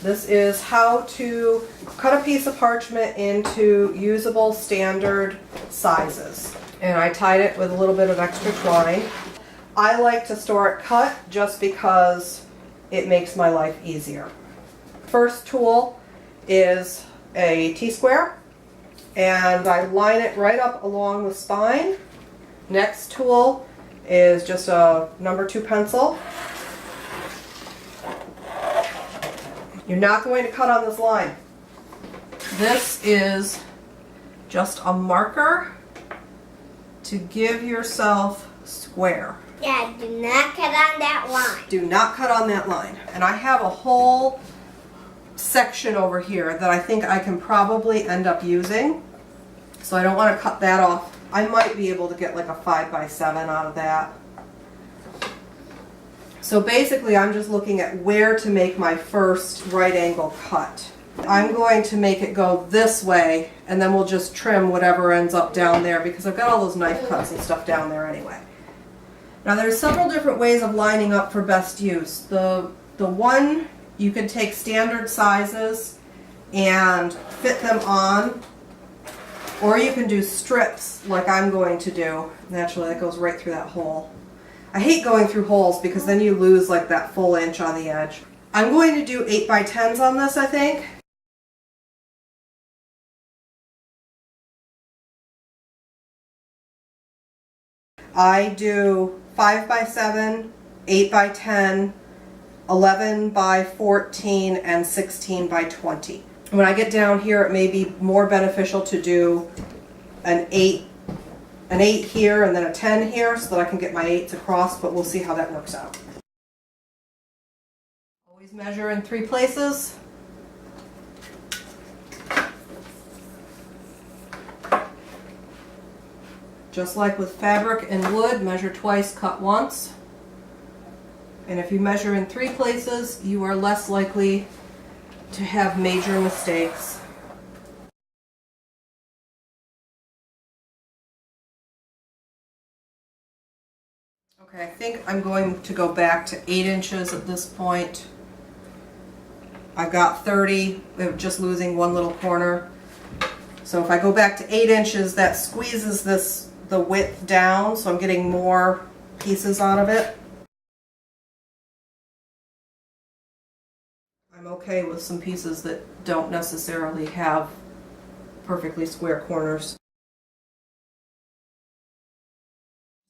This is how to cut a piece of parchment into usable standard sizes. And I tied it with a little bit of extra twine. I like to store it cut just because it makes my life easier. First tool is a T-square, and I line it right up along the spine. Next tool is just a number 2 pencil. You're not going to cut on this line. This is just a marker to give yourself square. Yeah, do not cut on that line. Do not cut on that line. And I have a whole section over here that I think I can probably end up using. So I don't want to cut that off. I might be able to get like a 5x7 out of that. So basically I'm just looking at where to make my first right angle cut. I'm going to make it go this way, and then we'll just trim whatever ends up down there because I've got all those knife cuts and stuff down there anyway. Now there's several different ways of lining up for best use. The one, you can take standard sizes and fit them on, or you can do strips like I'm going to do. Naturally that goes right through that hole. I hate going through holes because then you lose like that full inch on the edge. I'm going to do 8x10s on this, I think. I do 5x7, 8x10, 11x14, and 16x20. When I get down here, it may be more beneficial to do an 8 here and then a 10 here so that I can get my 8s across, but we'll see how that works out. Always measure in 3 places. Just like with fabric and wood, measure twice, cut once. And if you measure in 3 places, you are less likely to have major mistakes. Okay, I think I'm going to go back to 8 inches at this point. I've got 30, we're just losing one little corner. So if I go back to 8 inches, that squeezes the width down, so I'm getting more pieces out of it. I'm okay with some pieces that don't necessarily have perfectly square corners.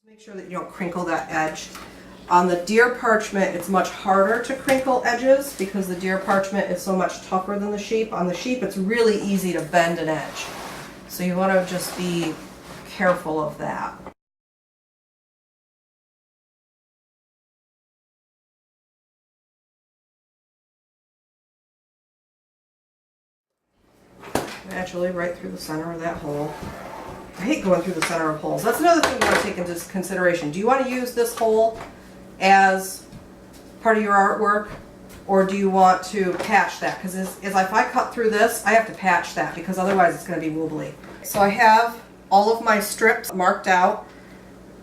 Make sure that you don't crinkle that edge. On the deer parchment, it's much harder to crinkle edges because the deer parchment is so much tougher than the sheep. On the sheep, it's really easy to bend an edge. So you want to just be careful of that. Naturally, right through the center of that hole. I hate going through the center of holes. That's another thing you want to take into consideration. Do you want to use this hole as part of your artwork, or do you want to patch that? Because if I cut through this, I have to patch that because otherwise it's going to be wobbly. So I have all of my strips marked out.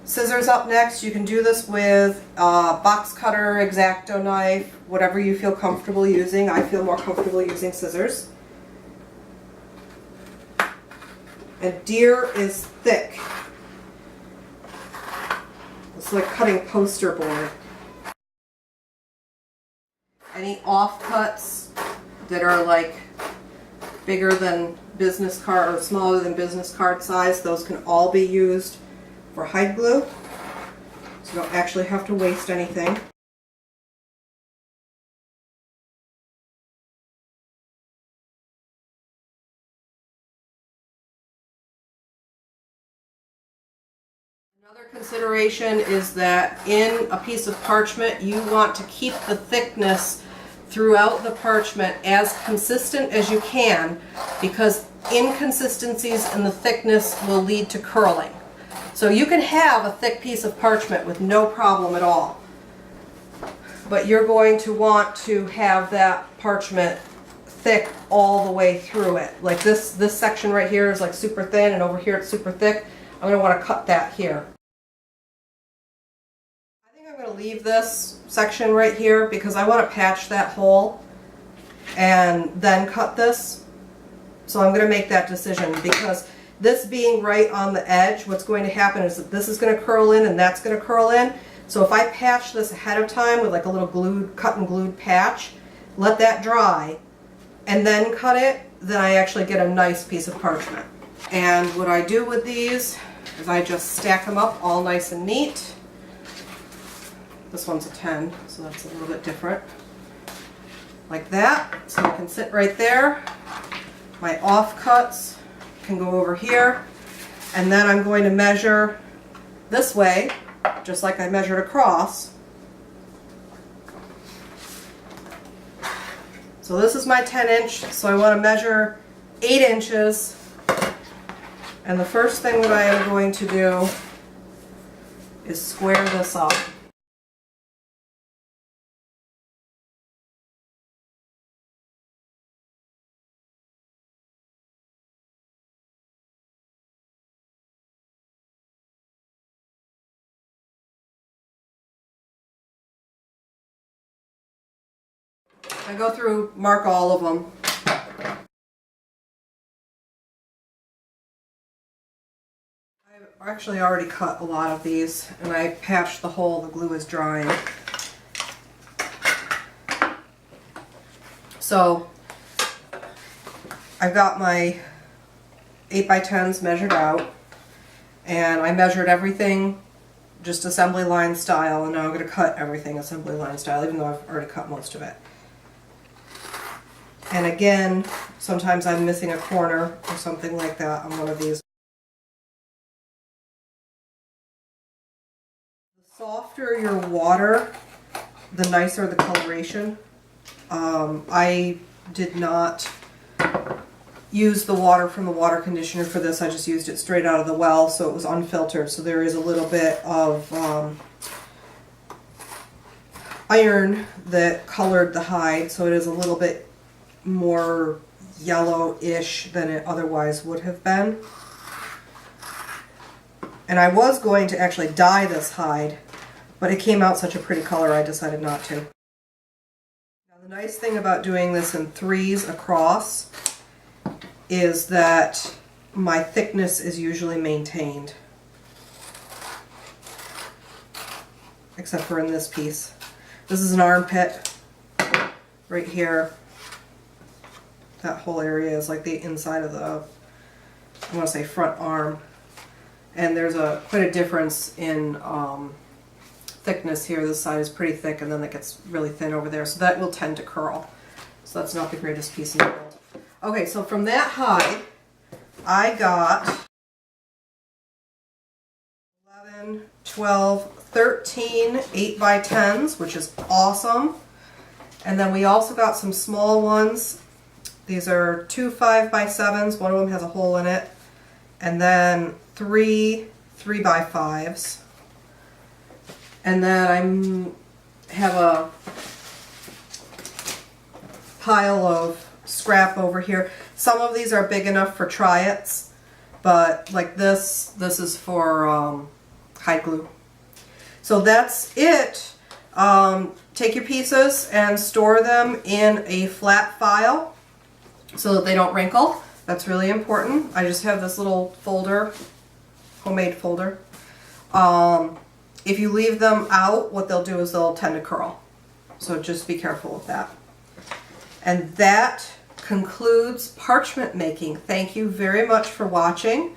Scissors up next. You can do this with a box cutter, X-Acto knife, whatever you feel comfortable using. I feel more comfortable using scissors. And deer is thick. It's like cutting poster board. Any offcuts that are like bigger than business card or smaller than business card size, those can all be used for hide glue. So you don't actually have to waste anything. Another consideration is that in a piece of parchment, you want to keep the thickness throughout the parchment as consistent as you can, because inconsistencies in the thickness will lead to curling. So you can have a thick piece of parchment with no problem at all, but you're going to want to have that parchment thick all the way through it. Like this section right here is like super thin, and over here it's super thick. I'm going to want to cut that here. I think I'm going to leave this section right here because I want to patch that hole. and then cut this. So I'm going to make that decision, because this being right on the edge, what's going to happen is that this is going to curl in and that's going to curl in. So if I patch this ahead of time with like a little glued, cut and glued patch, let that dry, and then cut it, then I actually get a nice piece of parchment. And what I do with these is I just stack them up all nice and neat. This one's a 10, so that's a little bit different. Like that, so it can sit right there. My offcuts can go over here, and then I'm going to measure this way, just like I measured across. So this is my 10-inch, so I want to measure 8 inches. And the first thing that I am going to do is square this up. I go through, mark all of them. I've actually already cut a lot of these, and I patched the hole, the glue is drying. So I've got my 8x10s measured out, and I measured everything just assembly line style, and now I'm going to cut everything assembly line style, even though I've already cut most of it. And again, sometimes I'm missing a corner or something like that on one of these. The softer your water, the nicer the coloration. I did not use the water from the water conditioner for this. I just used it straight out of the well, so it was unfiltered. So there is a little bit of iron that colored the hide, so it is a little bit more yellowish than it otherwise would have been. And I was going to actually dye this hide, but it came out such a pretty color I decided not to. Now the nice thing about doing this in 3s across is that my thickness is usually maintained. Except for in this piece. This is an armpit right here. That whole area is like the inside of the, I want to say front arm. And there's quite a difference in thickness here. This side is pretty thick, and then it gets really thin over there. So that will tend to curl. So that's not the greatest piece in the world. Okay, so from that hide, I got 11, 12, 13 8x10s, which is awesome. And then we also got some small ones. These are 2 5x7s, one of them has a hole in it, and then 3 3x5s. And then I have a pile of scrap over here. Some of these are big enough for try-its, but like this is for hide glue. So that's it. Take your pieces and store them in a flat file so that they don't wrinkle. That's really important. I just have this little folder, homemade folder. If you leave them out, what they'll do is they'll tend to curl. So just be careful of that. And that concludes parchment making. Thank you very much for watching.